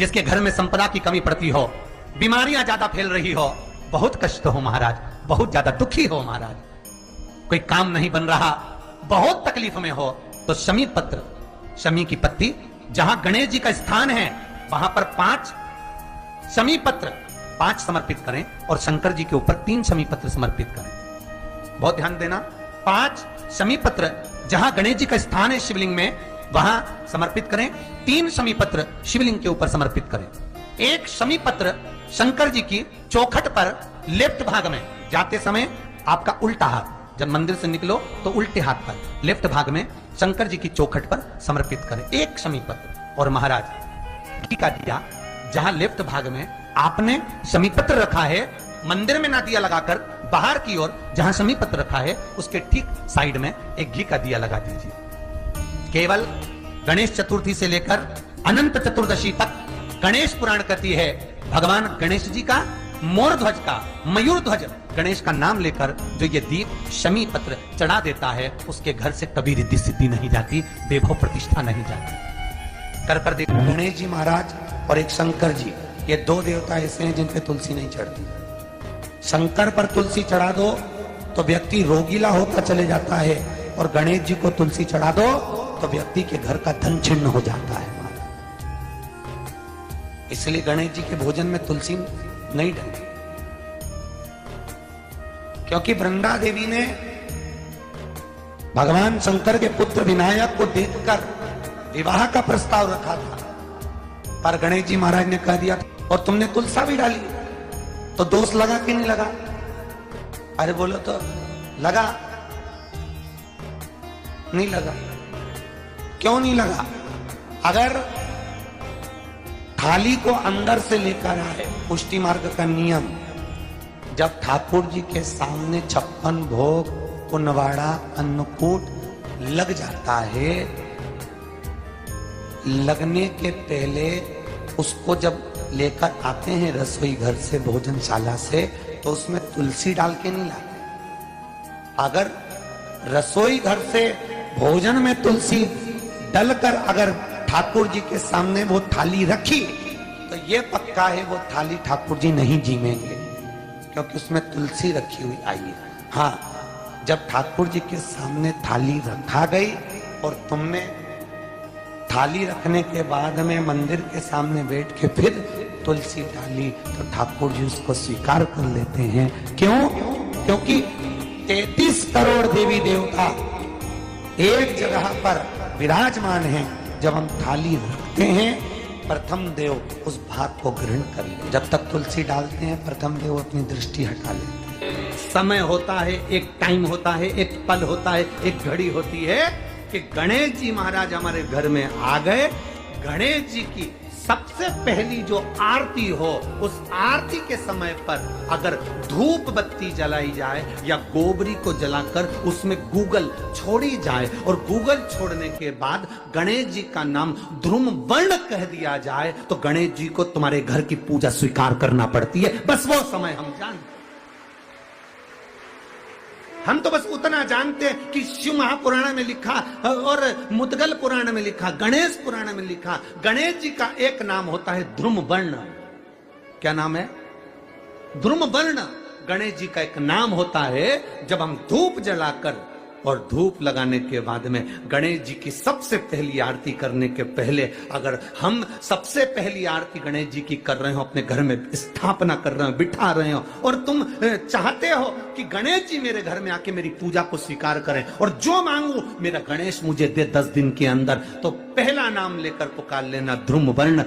जिसके घर में संपदा की कमी पड़ती हो, बीमारियां ज्यादा फैल रही हो, बहुत कष्ट हो महाराज, बहुत ज्यादा दुखी हो महाराज, कोई काम नहीं बन रहा, बहुत तकलीफ में हो, तो शमी पत्र, शमी की पत्ती, जहां गणेश जी का स्थान है वहां पर 5 शमी पत्र 5 समर्पित करें और शंकर जी के ऊपर 3 शमी पत्र समर्पित करें। बहुत ध्यान देना, 5 शमी पत्र जहां गणेश जी का स्थान है शिवलिंग में वहां समर्पित करें, 3 शमी पत्र शिवलिंग के ऊपर समर्पित करें। 1 शमी पत्र शंकर जी की चौखट पर लेफ्ट भाग में, जाते समय आपका उल्टा हाथ, जब मंदिर से निकलो तो उल्टे हाथ पर लेफ्ट भाग में शंकर जी की चौखट पर समर्पित करें 1 शमी पत्र। और महाराज घी का दिया जहां लेफ्ट भाग में आपने शमी पत्र रखा है, मंदिर में ना दिया लगाकर बाहर की ओर जहां शमी पत्र रखा है उसके ठीक साइड में एक घी का दिया लगा दीजिए। केवल गणेश चतुर्थी से लेकर अनंत चतुर्दशी तक गणेश पुराण कहती है भगवान गणेश जी का मोर ध्वज का, मयूर ध्वज गणेश का नाम लेकर जो ये दीप शमी पत्र चढ़ा देता है उसके घर से कभी रिद्धि सिद्धि नहीं जाती, वैभव प्रतिष्ठा नहीं जाती। कर देखो, गणेश जी महाराज और एक शंकर जी, ये 2 देवता ऐसे हैं जिन पे तुलसी नहीं चढ़ती। शंकर पर तुलसी चढ़ा दो तो व्यक्ति रोगीला होता चले जाता है, और गणेश जी को तुलसी चढ़ा दो तो व्यक्ति के घर का धन छिन्न हो जाता है। इसलिए गणेश जी के भोजन में तुलसी नहीं डलती, क्योंकि वृंदा देवी ने भगवान शंकर के पुत्र विनायक को देखकर विवाह का प्रस्ताव रखा था, पर गणेश जी महाराज ने कह दिया और तुमने तुलसा भी डाली, तो दोष लगा कि नहीं लगा? अरे बोलो तो लगा, नहीं लगा। क्यों नहीं लगा? अगर थाली को अंदर से लेकर आए, पुष्टि मार्ग का नियम, जब ठाकुर जी के सामने 56 भोग, पुनवाड़ा, अन्नकूट लग जाता है, लगने के पहले उसको जब लेकर आते हैं रसोई घर से, भोजनशाला से, तो उसमें तुलसी डाल के नहीं लाते। अगर रसोई घर से भोजन में तुलसी डलकर अगर ठाकुर जी के सामने वो थाली रखी तो ये पक्का है वो थाली ठाकुर जी नहीं जीमेंगे, क्योंकि उसमें तुलसी रखी हुई आई है। हाँ, जब ठाकुर जी के सामने थाली रखा गई और तुमने थाली रखने के बाद में मंदिर के सामने बैठ के फिर तुलसी डाली तो ठाकुर जी उसको स्वीकार कर लेते हैं। क्यों? क्योंकि 33 करोड़ देवी देवता एक जगह पर विराजमान हैं। जब हम थाली रखते हैं प्रथम देव उस भाग को ग्रहण कर ले। जब तक तुलसी डालते हैं प्रथम देव अपनी दृष्टि हटा लेते हैं। समय होता है, एक टाइम होता है, एक पल होता है, एक घड़ी होती है कि गणेश जी महाराज हमारे घर में आ गए। गणेश जी की सबसे पहली जो आरती हो, उस आरती के समय पर अगर धूप बत्ती जलाई जाए या गोबरी को जलाकर उसमें गूगल छोड़ी जाए और गूगल छोड़ने के बाद गणेश जी का नाम ध्रुम वर्ण कह दिया जाए तो गणेश जी को तुम्हारे घर की पूजा स्वीकार करना पड़ती है। बस वो समय हम जानते, हम तो बस उतना जानते हैं कि शिव महापुराण में लिखा और मुद्गल पुराण में लिखा, गणेश पुराण में लिखा, गणेश जी का एक नाम होता है ध्रुम वर्ण। क्या नाम है? ध्रुम वर्ण गणेश जी का एक नाम होता है। जब हम धूप जलाकर और धूप लगाने के बाद में गणेश जी की सबसे पहली आरती करने के पहले अगर हम सबसे पहली आरती गणेश जी की कर रहे हो, अपने घर में स्थापना कर रहे हो, बिठा रहे हो, और तुम चाहते हो कि गणेश जी मेरे घर में आके मेरी पूजा को स्वीकार करें और जो मांगू मेरा गणेश मुझे दे 10 दिन के अंदर, तो पहला नाम लेकर पुकार लेना ध्रुम वर्ण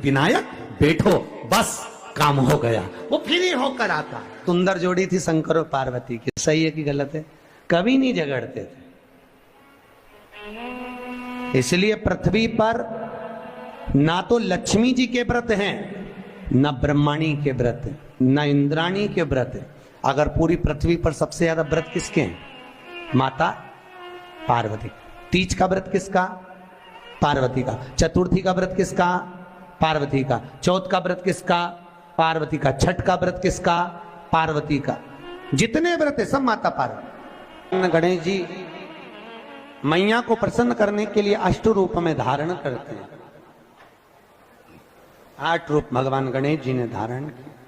विनायक, बैठो, बस काम हो गया। वो फिर ही होकर आता। सुंदर जोड़ी थी शंकर और पार्वती की, सही है कि गलत है? कभी नहीं झगड़ते थे। इसलिए पृथ्वी पर ना तो लक्ष्मी जी के व्रत हैं, ना ब्रह्माणी के व्रत, ना इंद्राणी के व्रत। अगर पूरी पृथ्वी पर सबसे ज्यादा व्रत किसके हैं? माता पार्वती। तीज का व्रत किसका? पार्वती का। चतुर्थी का व्रत किसका? पार्वती का। चौथ का व्रत किसका? पार्वती का। छठ का व्रत किसका? पार्वती का। जितने व्रत है सब माता पार्वती। गणेश जी मैया को प्रसन्न करने के लिए अष्ट रूप में धारण करते हैं आठ रूप भगवान गणेश जी ने धारण किया।